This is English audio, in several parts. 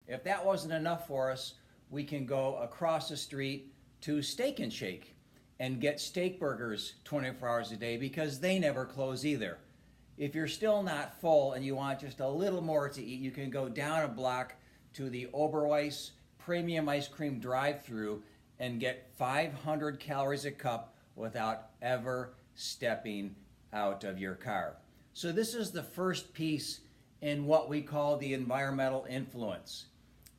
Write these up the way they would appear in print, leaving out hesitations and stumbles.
If that wasn't enough for us, we can go across the street to Steak and Shake and get steak burgers 24 hours a day because they never close either. If you're still not full and you want just a little more to eat, you can go down a block to the Oberweis Premium Ice Cream drive-thru and get 500 calories a cup without ever stepping out of your car. So this is the first piece in what we call the environmental influence.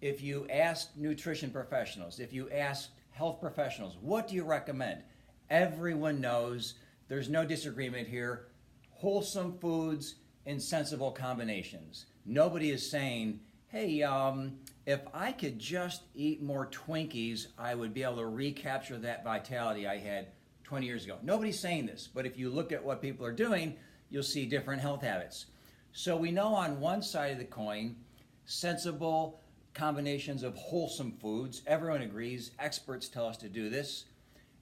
If you ask nutrition professionals, if you ask health professionals, what do you recommend? Everyone knows, there's no disagreement here, wholesome foods in sensible combinations. Nobody is saying, hey, if I could just eat more Twinkies, I would be able to recapture that vitality I had 20 years ago. Nobody's saying this, but if you look at what people are doing, you'll see different health habits. So we know on one side of the coin, sensible combinations of wholesome foods. Everyone agrees, experts tell us to do this.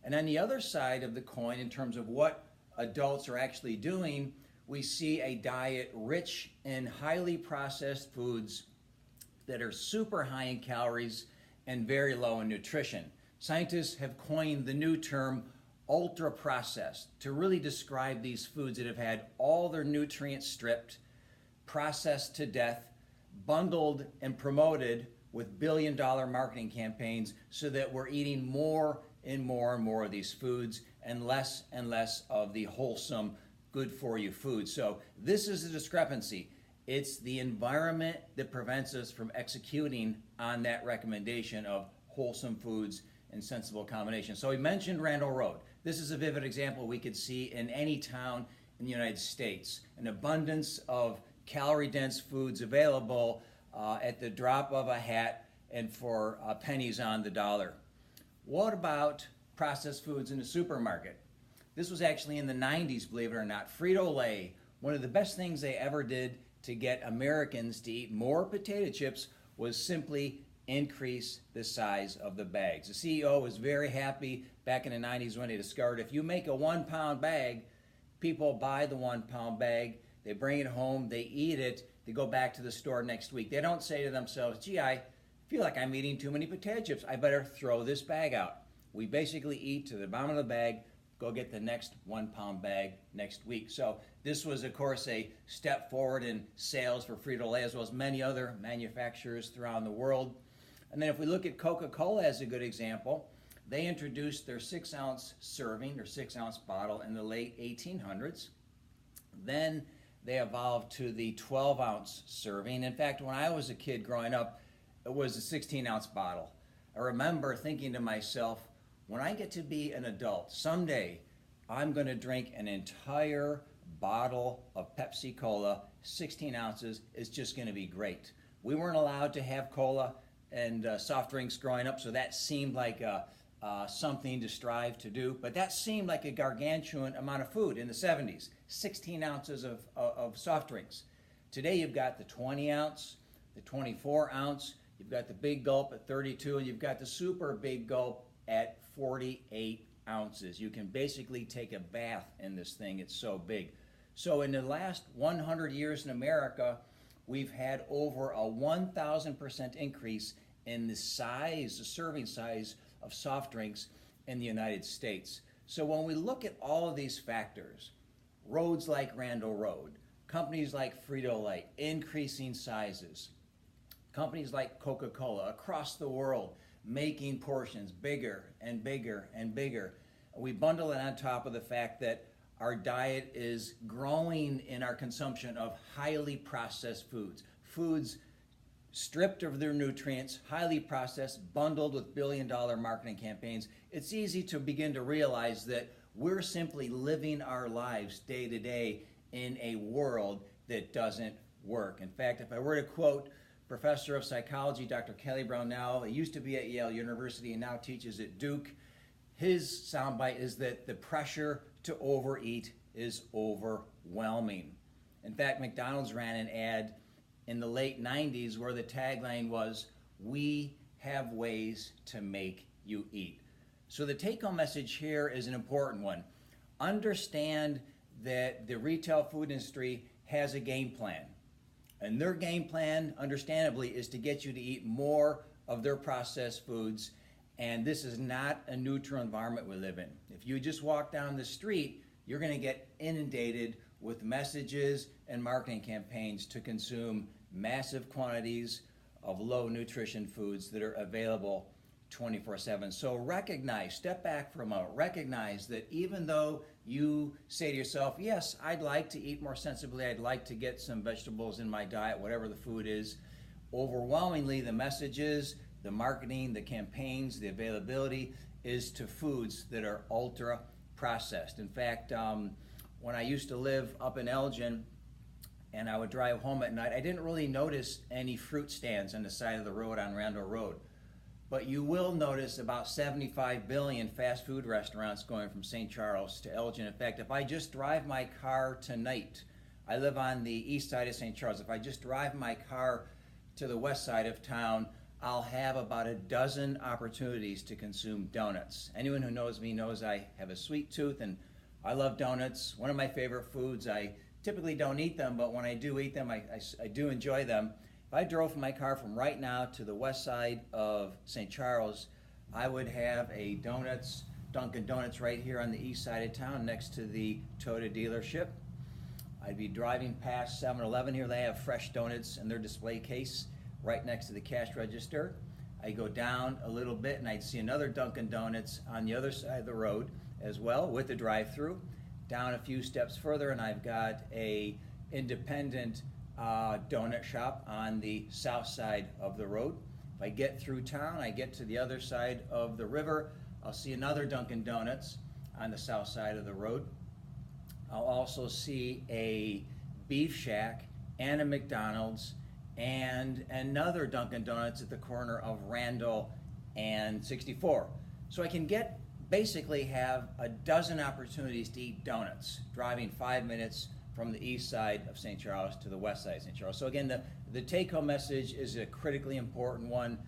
And on the other side of the coin, in terms of what adults are actually doing, we see a diet rich in highly processed foods that are super high in calories and very low in nutrition. Scientists have coined the new term ultra processed to really describe these foods that have had all their nutrients stripped, processed to death, bundled and promoted with billion-dollar marketing campaigns so that we're eating more and more and more of these foods and less of the wholesome, good-for-you foods. So this is the discrepancy. It's the environment that prevents us from executing on that recommendation of wholesome foods and sensible combinations. So we mentioned Randall Road. This is a vivid example we could see in any town in the United States. An abundance of calorie-dense foods available at the drop of a hat and for pennies on the dollar. What about processed foods in the supermarket? This was actually in the 90s, believe it or not. Frito-Lay, one of the best things they ever did to get Americans to eat more potato chips was simply increase the size of the bags. The CEO was very happy back in the 90s when they discovered if you make a 1 pound bag, people buy the 1 pound bag, they bring it home, they eat it, they go back to the store next week. They don't say to themselves, gee, I feel like I'm eating too many potato chips, I better throw this bag out. We basically eat to the bottom of the bag, go get the next 1 pound bag next week. So this was, of course, a step forward in sales for Frito-Lay as well as many other manufacturers throughout the world. And then if we look at Coca-Cola as a good example, they introduced their 6-ounce serving, their 6-ounce bottle in the late 1800s. Then they evolved to the 12-ounce serving. In fact, when I was a kid growing up, it was a 16-ounce bottle. I remember thinking to myself, when I get to be an adult, someday I'm going to drink an entire bottle of Pepsi Cola, 16 ounces. It's just going to be great. We weren't allowed to have cola and soft drinks growing up, so that seemed like something to strive to do. But that seemed like a gargantuan amount of food in the 70s, 16 ounces of soft drinks. Today you've got the 20 ounce, the 24 ounce, you've got the big gulp at 32, and you've got the super big gulp at 48 ounces. You can basically take a bath in this thing, it's so big. So in the last 100 years in America, we've had over a 1,000% increase in the size, the serving size of soft drinks in the United States. So when we look at all of these factors, roads like Randall Road, companies like Frito-Lay, increasing sizes, companies like Coca-Cola across the world, making portions bigger and bigger and bigger. We bundle it on top of the fact that our diet is growing in our consumption of highly processed foods. Foods stripped of their nutrients, highly processed, bundled with billion-dollar marketing campaigns. It's easy to begin to realize that we're simply living our lives day to day in a world that doesn't work. In fact, if I were to quote Professor of Psychology, Dr. Kelly Brownell, he used to be at Yale University and now teaches at Duke. His soundbite is that the pressure to overeat is overwhelming. In fact, McDonald's ran an ad in the late 90s where the tagline was, "We have ways to make you eat." So the take-home message here is an important one. Understand that the retail food industry has a game plan. And their game plan, understandably, is to get you to eat more of their processed foods. And this is not a neutral environment we live in. If you just walk down the street, you're going to get inundated with messages and marketing campaigns to consume massive quantities of low nutrition foods that are available 24/7. So recognize, step back for a moment, recognize that even though you say to yourself, yes, I'd like to eat more sensibly, I'd like to get some vegetables in my diet, whatever the food is, overwhelmingly the messages, the marketing, the campaigns, the availability is to foods that are ultra processed. In fact, when I used to live up in Elgin and I would drive home at night, I didn't really notice any fruit stands on the side of the road on Randall Road. But you will notice about 75 billion fast food restaurants going from St. Charles to Elgin. In fact, if I just drive my car tonight, I live on the east side of St. Charles. If I just drive my car to the west side of town, I'll have about a dozen opportunities to consume donuts. Anyone who knows me knows I have a sweet tooth and I love donuts. One of my favorite foods. I typically don't eat them, but when I do eat them, I do enjoy them. If I drove my car from right now to the west side of St. Charles, I would have a Dunkin' Donuts right here on the east side of town next to the Toyota dealership. I'd be driving past 7-Eleven here. They have fresh donuts in their display case right next to the cash register. I go down a little bit and I'd see another Dunkin' Donuts on the other side of the road as well with a drive-through. Down a few steps further and I've got a independent donut shop on the south side of the road. If I get through town, I get to the other side of the river, I'll see another Dunkin' Donuts on the south side of the road. I'll also see a Beef Shack and a McDonald's and another Dunkin' Donuts at the corner of Randall and 64. So I can basically have a dozen opportunities to eat donuts, driving 5 minutes from the east side of St. Charles to the west side of St. Charles. So again, the take-home message is a critically important one.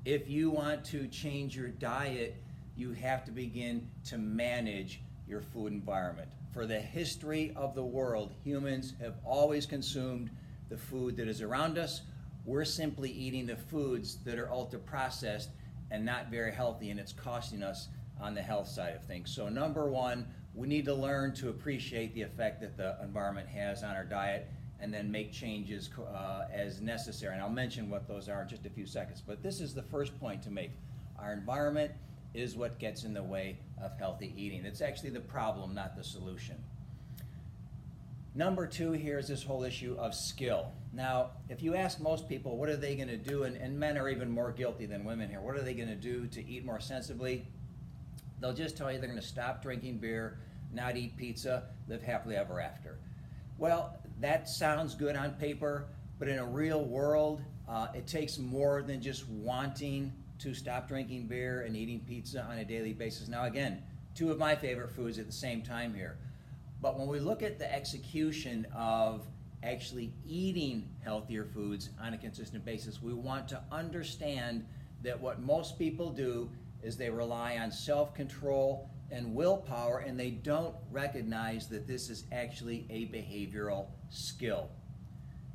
If you want to change your diet, you have to begin to manage your food environment. For the history of the world, humans have always consumed the food that is around us. We're simply eating the foods that are ultra-processed and not very healthy, and it's costing us on the health side of things. So number one, we need to learn to appreciate the effect that the environment has on our diet and then make changes as necessary. And I'll mention what those are in just a few seconds. But this is the first point to make. Our environment is what gets in the way of healthy eating. It's actually the problem, not the solution. Number two here is this whole issue of skill. Now, if you ask most people, what are they going to do, and men are even more guilty than women here, what are they going to do to eat more sensibly? They'll just tell you they're going to stop drinking beer, not eat pizza, live happily ever after. Well, that sounds good on paper, but in a real world, it takes more than just wanting to stop drinking beer and eating pizza on a daily basis. Now again, two of my favorite foods at the same time here. But when we look at the execution of actually eating healthier foods on a consistent basis, we want to understand that what most people do is they rely on self-control and willpower, and they don't recognize that this is actually a behavioral skill.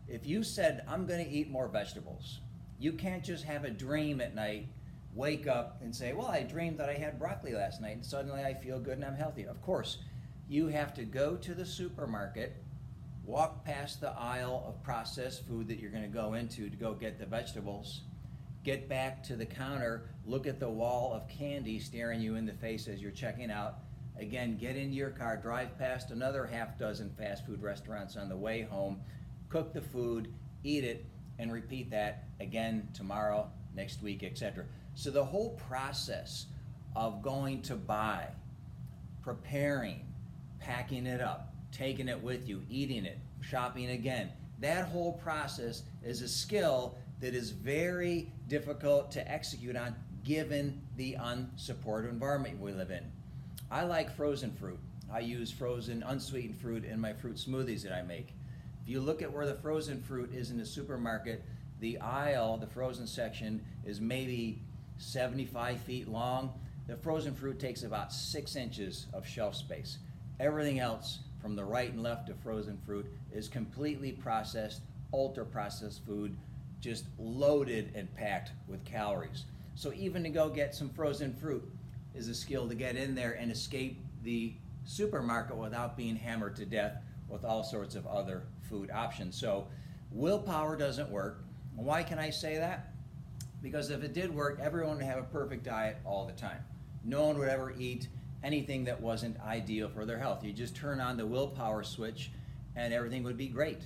If you said, I'm going to eat more vegetables, you can't just have a dream at night, wake up and say, well, I dreamed that I had broccoli last night and suddenly I feel good and I'm healthy. Of course, you have to go to the supermarket, walk past the aisle of processed food that you're going to go into to go get the vegetables, get back to the counter, look at the wall of candy staring you in the face as you're checking out. Again, get into your car, drive past another half dozen fast food restaurants on the way home, cook the food, eat it, and repeat that again tomorrow, next week, etc. So the whole process of going to buy, preparing, packing it up, taking it with you, eating it, shopping again, that whole process is a skill that is very difficult to execute on given the unsupported environment we live in. I like frozen fruit. I use frozen unsweetened fruit in my fruit smoothies that I make. If you look at where the frozen fruit is in the supermarket, the aisle, the frozen section, is maybe 75 feet long. The frozen fruit takes about 6 inches of shelf space. Everything else from the right and left of frozen fruit is completely processed, ultra processed food, just loaded and packed with calories. So even to go get some frozen fruit is a skill to get in there and escape the supermarket without being hammered to death with all sorts of other food options. So willpower doesn't work. Why can I say that? Because if it did work, everyone would have a perfect diet all the time. No one would ever eat anything that wasn't ideal for their health. You just turn on the willpower switch and everything would be great.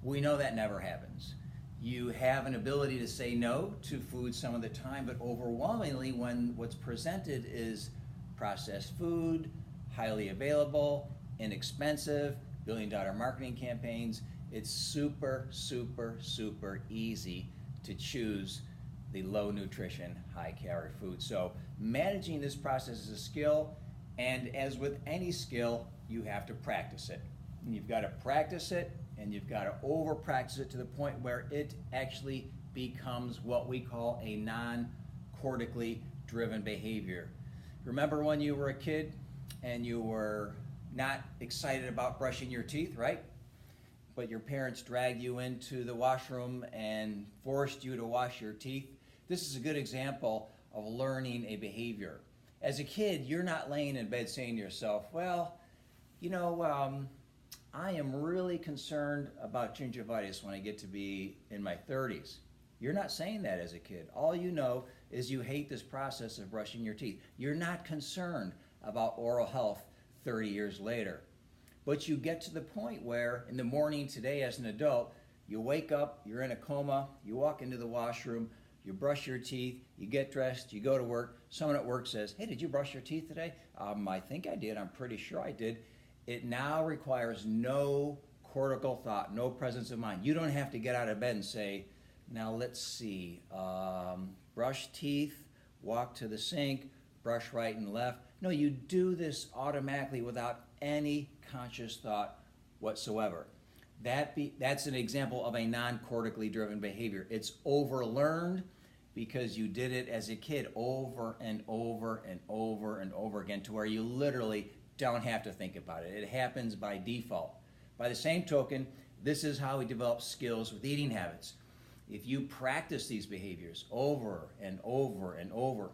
We know that never happens. You have an ability to say no to food some of the time, but overwhelmingly when what's presented is processed food, highly available, inexpensive, billion-dollar marketing campaigns, it's super, super, super easy to choose the low nutrition, high calorie food. So managing this process is a skill, and as with any skill, you have to practice it. And you've got to practice it, and you've got to over practice it to the point where it actually becomes what we call a non-cortically driven behavior. Remember when you were a kid and you were not excited about brushing your teeth, right? But your parents dragged you into the washroom and forced you to wash your teeth. This is a good example of learning a behavior. As a kid, you're not laying in bed saying to yourself, well, I am really concerned about gingivitis when I get to be in my 30s. You're not saying that as a kid. All you know is you hate this process of brushing your teeth. You're not concerned about oral health 30 years later. But you get to the point where in the morning today as an adult, you wake up, you're in a coma, you walk into the washroom, you brush your teeth, you get dressed, you go to work. Someone at work says, hey, did you brush your teeth today? I think I did. I'm pretty sure I did. It now requires no cortical thought, no presence of mind. You don't have to get out of bed and say, now let's see, brush teeth, walk to the sink, brush right and left. No, you do this automatically without any conscious thought whatsoever. That's an example of a non-cortically driven behavior. It's overlearned because you did it as a kid over and over and over and over again to where you literally don't have to think about it. It happens by default. By the same token, this is how we develop skills with eating habits. If you practice these behaviors over and over and over,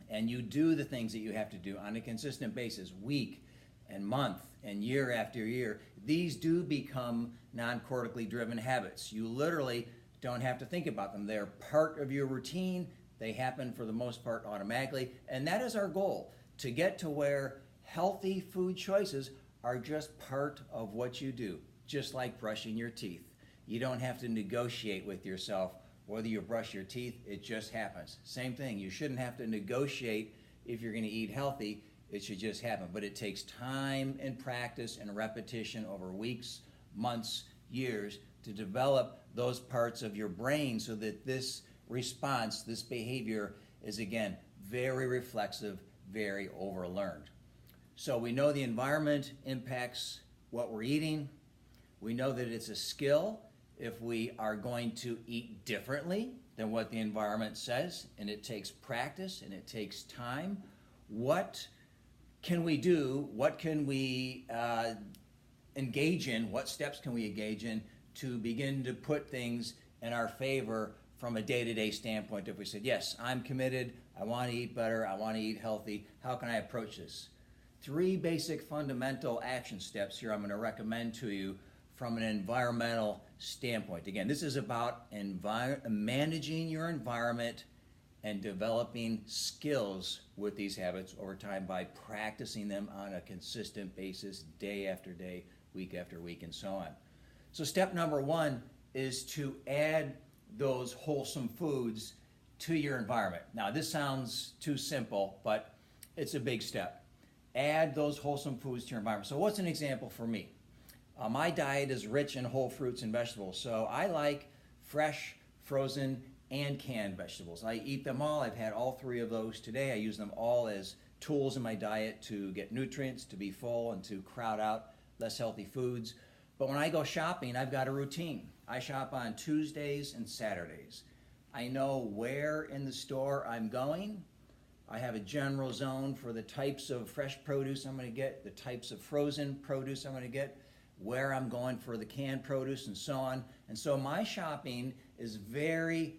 and you do the things that you have to do on a consistent basis, week and month and year after year, these do become non-cortically driven habits. You literally don't have to think about them. They're part of your routine. They happen for the most part automatically. And that is our goal, to get to where healthy food choices are just part of what you do, just like brushing your teeth. You don't have to negotiate with yourself whether you brush your teeth, it just happens. Same thing, you shouldn't have to negotiate if you're gonna eat healthy, it should just happen. But it takes time and practice and repetition over weeks, months, years to develop those parts of your brain so that this response, this behavior is again, very reflexive, very overlearned. So we know the environment impacts what we're eating. We know that it's a skill if we are going to eat differently than what the environment says, and it takes practice and it takes time. What can we do? What can we engage in? What steps can we engage in to begin to put things in our favor from a day-to-day standpoint? If we said, yes, I'm committed, I want to eat better, I want to eat healthy, how can I approach this? 3 basic fundamental action steps here I'm going to recommend to you from an environmental standpoint. Again, this is about managing your environment and developing skills with these habits over time by practicing them on a consistent basis, day after day, week after week, and so on. So step number 1 is to add those wholesome foods to your environment. Now, this sounds too simple, but it's a big step. Add those wholesome foods to your environment. So what's an example for me? My diet is rich in whole fruits and vegetables, so I like fresh, frozen, and canned vegetables. I eat them all. I've had all 3 of those today. I use them all as tools in my diet to get nutrients, to be full, and to crowd out less healthy foods. But when I go shopping, I've got a routine. I shop on Tuesdays and Saturdays. I know where in the store I'm going. I have a general zone for the types of fresh produce I'm going to get, the types of frozen produce I'm going to get, where I'm going for the canned produce and so on. And so my shopping is very